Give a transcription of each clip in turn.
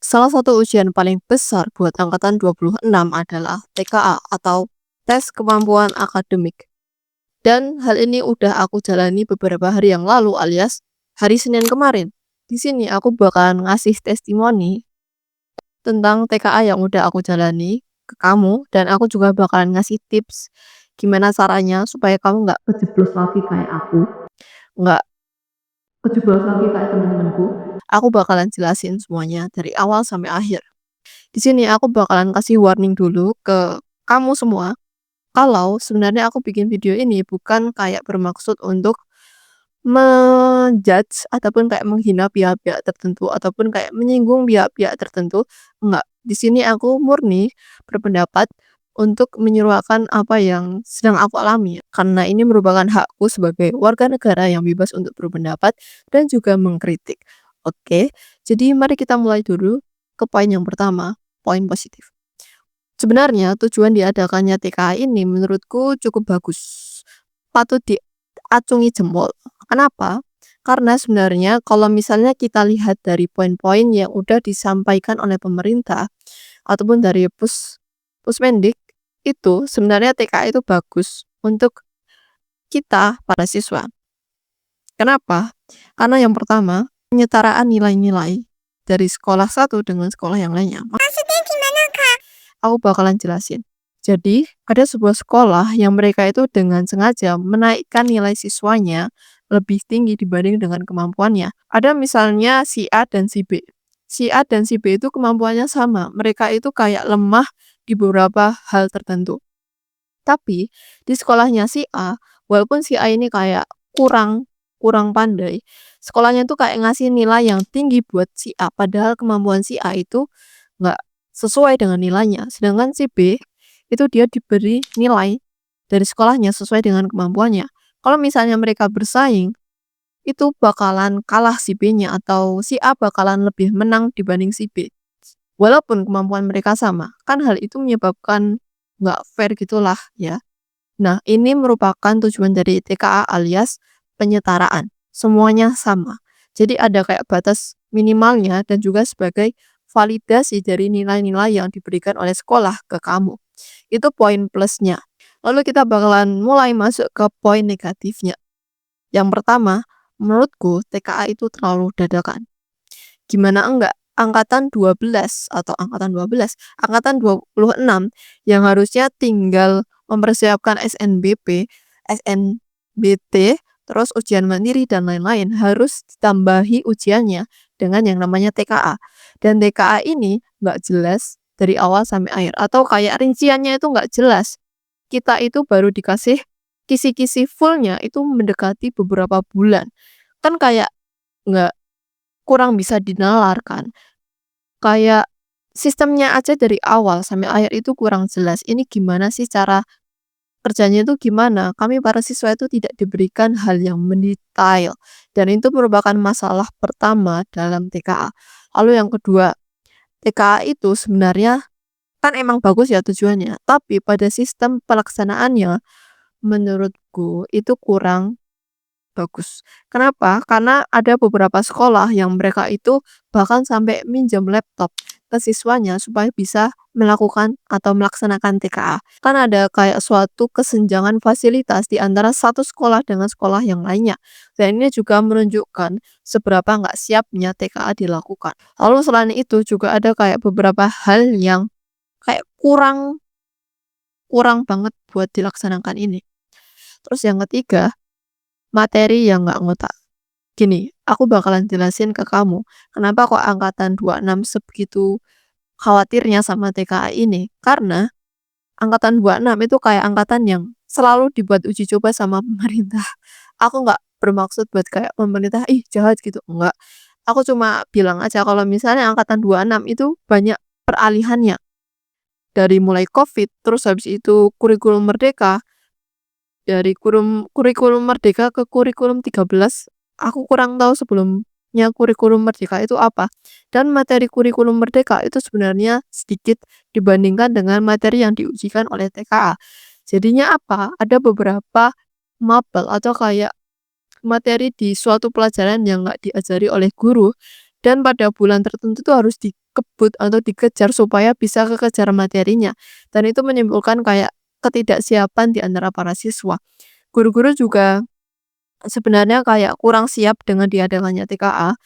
Salah satu ujian paling besar buat angkatan 26 adalah TKA atau tes kemampuan akademik. Dan hal ini udah aku jalani beberapa hari yang lalu alias hari Senin kemarin. Di sini aku bakalan ngasih testimoni tentang TKA yang udah aku jalani ke kamu dan aku juga bakalan ngasih tips gimana caranya supaya kamu nggak kejeblos lagi kayak aku, nggak kejeblos lagi kayak teman-temanku. Aku bakalan jelasin semuanya dari awal sampai akhir. Di sini aku bakalan kasih warning dulu ke kamu semua, kalau sebenarnya aku bikin video ini bukan kayak bermaksud untuk ataupun kayak menghina pihak-pihak tertentu ataupun kayak menyinggung pihak-pihak tertentu, enggak. Di sini aku murni berpendapat untuk menyuarakan apa yang sedang aku alami, karena ini merupakan hakku sebagai warga negara yang bebas untuk berpendapat dan juga mengkritik. Oke, jadi mari kita mulai dulu ke poin yang pertama, poin positif. Sebenarnya tujuan diadakannya TKA ini menurutku cukup bagus. Patut diacungi jempol. Kenapa? Karena sebenarnya kalau misalnya kita lihat dari poin-poin yang udah disampaikan oleh pemerintah ataupun dari Pusmendik, itu sebenarnya TKA itu bagus untuk kita para siswa. Kenapa? Karena yang pertama, penyetaraan nilai-nilai dari sekolah satu dengan sekolah yang lainnya. Maksudnya gimana, Kak? Aku bakalan jelasin. Jadi, ada sebuah sekolah yang mereka itu dengan sengaja menaikkan nilai siswanya lebih tinggi dibanding dengan kemampuannya. Ada misalnya si A dan si B. Si A dan si B itu kemampuannya sama. Mereka itu kayak lemah di beberapa hal tertentu. Tapi, di sekolahnya si A, walaupun si A ini kayak kurang kurang pandai, sekolahnya tuh kayak ngasih nilai yang tinggi buat si A. Padahal kemampuan si A itu nggak sesuai dengan nilainya. Sedangkan si B itu dia diberi nilai dari sekolahnya sesuai dengan kemampuannya. Kalau misalnya mereka bersaing, itu bakalan kalah si B-nya atau si A bakalan lebih menang dibanding si B. Walaupun kemampuan mereka sama, kan hal itu menyebabkan nggak fair gitulah ya. Nah, ini merupakan tujuan dari TKA alias penyetaraan. Semuanya sama. Jadi ada kayak batas minimalnya dan juga sebagai validasi dari nilai-nilai yang diberikan oleh sekolah ke kamu. Itu poin plusnya. Lalu kita bakalan mulai masuk ke poin negatifnya. Yang pertama, menurutku TKA itu terlalu dadakan. Gimana enggak? Angkatan 12 atau angkatan 12, angkatan 26 yang harusnya tinggal mempersiapkan SNBP, SNBT, terus ujian mandiri dan lain-lain harus ditambahi ujiannya dengan yang namanya TKA. Dan TKA ini nggak jelas dari awal sampai akhir atau kayak rinciannya itu nggak jelas. Kita itu baru dikasih kisi-kisi fullnya itu mendekati beberapa bulan. Kan kayak nggak kurang bisa dinalarkan. Kayak sistemnya aja dari awal sampai akhir itu kurang jelas. Ini gimana sih cara kerjanya itu gimana? Kami para siswa itu tidak diberikan hal yang mendetail. Dan itu merupakan masalah pertama dalam TKA. Lalu yang kedua, TKA itu sebenarnya kan emang bagus ya tujuannya. Tapi pada sistem pelaksanaannya menurutku itu kurang bagus. Kenapa? Karena ada beberapa sekolah yang mereka itu bahkan sampai minjem laptop ke siswanya supaya bisa melakukan atau melaksanakan TKA. Kan ada kayak suatu kesenjangan fasilitas di antara satu sekolah dengan sekolah yang lainnya. Dan ini juga menunjukkan seberapa nggak siapnya TKA dilakukan. Lalu selain itu juga ada kayak beberapa hal yang kayak kurang kurang banget buat dilaksanakan ini. Terus yang ketiga, materi yang nggak ngotak. Gini, aku bakalan jelasin ke kamu, kenapa kok angkatan 26 sebegitu khawatirnya sama TKA ini. Karena angkatan 26 itu kayak angkatan yang selalu dibuat uji coba sama pemerintah. Aku nggak bermaksud buat kayak pemerintah, ih jahat gitu, enggak. Aku cuma bilang aja kalau misalnya angkatan 26 itu banyak peralihannya. Dari mulai COVID, terus habis itu kurikulum merdeka, dari kurikulum merdeka ke kurikulum 13, aku kurang tahu sebelumnya kurikulum merdeka itu apa. Dan materi kurikulum merdeka itu sebenarnya sedikit dibandingkan dengan materi yang diujikan oleh TKA. Jadinya apa? Ada beberapa mapel atau kayak materi di suatu pelajaran yang nggak diajari oleh guru dan pada bulan tertentu tuh harus dikebut atau dikejar supaya bisa kekejar materinya, dan itu menimbulkan kayak ketidaksiapan di antara para siswa. Guru-guru juga sebenarnya kayak kurang siap dengan diadakannya TKA,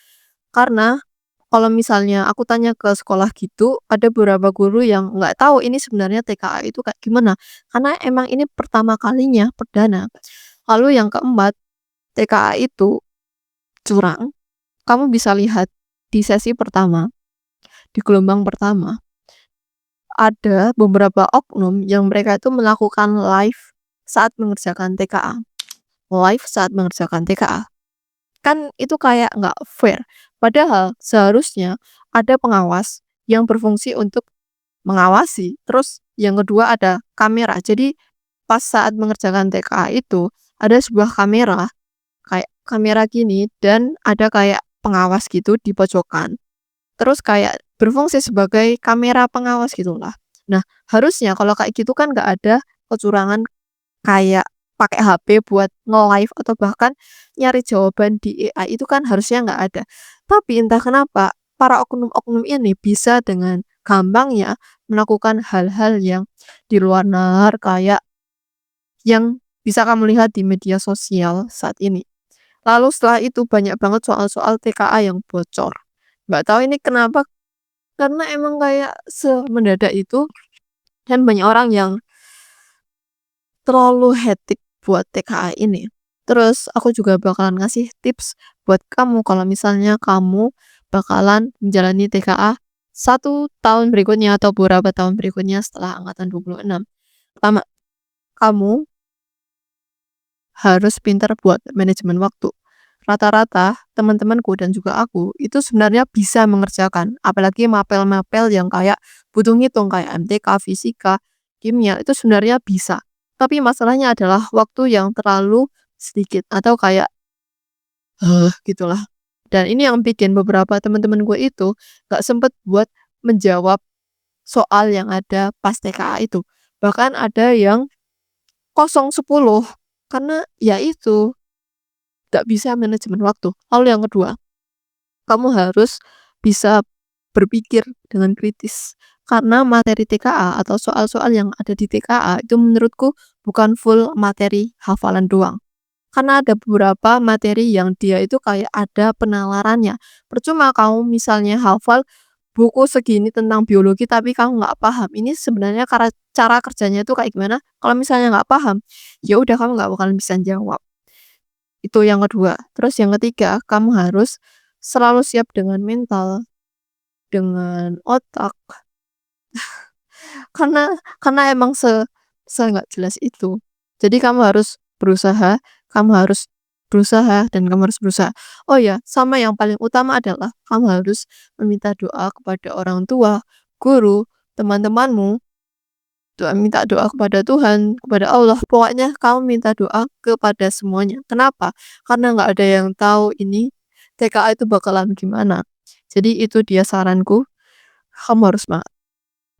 karena kalau misalnya aku tanya ke sekolah gitu, ada beberapa guru yang nggak tahu ini sebenarnya TKA itu kayak gimana, karena emang ini pertama kalinya, perdana. Lalu yang keempat, TKA itu curang. Kamu bisa lihat di sesi pertama, di gelombang pertama, ada beberapa oknum yang mereka itu melakukan live saat mengerjakan TKA. Live saat mengerjakan TKA. Kan itu kayak nggak fair. Padahal seharusnya ada pengawas yang berfungsi untuk mengawasi. Terus yang kedua ada kamera. Jadi pas saat mengerjakan TKA itu ada sebuah kamera, kayak kamera gini dan ada kayak pengawas gitu di pojokan. Terus kayak berfungsi sebagai kamera pengawas gitulah. Nah, harusnya kalau kayak gitu kan nggak ada kecurangan kayak pakai HP buat nge-live atau bahkan nyari jawaban di AI itu kan harusnya nggak ada. Tapi entah kenapa para oknum-oknum ini bisa dengan gampangnya melakukan hal-hal yang di luar nalar kayak yang bisa kamu lihat di media sosial saat ini. Lalu setelah itu banyak banget soal-soal TKA yang bocor. Nggak tahu ini kenapa, karena emang kayak semendadak itu dan banyak orang yang terlalu hectic buat TKA ini. Terus aku juga bakalan ngasih tips buat kamu kalau misalnya kamu bakalan menjalani TKA 1 tahun berikutnya atau beberapa tahun berikutnya setelah angkatan 26. Pertama, kamu harus pintar buat manajemen waktu. Rata-rata teman-temanku dan juga aku itu sebenarnya bisa mengerjakan, apalagi mapel-mapel yang kayak butuh ngitung kayak MTK, fisika, kimia itu sebenarnya bisa. Tapi masalahnya adalah waktu yang terlalu sedikit atau kayak gitulah. Dan ini yang bikin beberapa teman-teman gue itu gak sempet buat menjawab soal yang ada pas TKA itu. Bahkan ada yang 0-10 karena ya itu gak bisa manajemen waktu. Lalu yang kedua, kamu harus bisa berpikir dengan kritis. Karena materi TKA atau soal-soal yang ada di TKA itu menurutku bukan full materi hafalan doang. Karena ada beberapa materi yang dia itu kayak ada penalarannya. Percuma kamu misalnya hafal buku segini tentang biologi tapi kamu nggak paham. Ini sebenarnya cara kerjanya itu kayak gimana? Kalau misalnya nggak paham, ya udah kamu nggak bakalan bisa jawab. Itu yang kedua. Terus yang ketiga, kamu harus selalu siap dengan mental, dengan otak. Karena emang nggak jelas itu. Jadi kamu harus berusaha, kamu harus berusaha, dan kamu harus berusaha. Oh ya, sama yang paling utama adalah kamu harus meminta doa kepada orang tua, guru, teman-temanmu, minta doa kepada Tuhan, kepada Allah. Pokoknya kamu minta doa kepada semuanya. Kenapa? Karena nggak ada yang tahu ini TKA itu bakalan gimana. Jadi itu dia saranku, kamu harus semangat.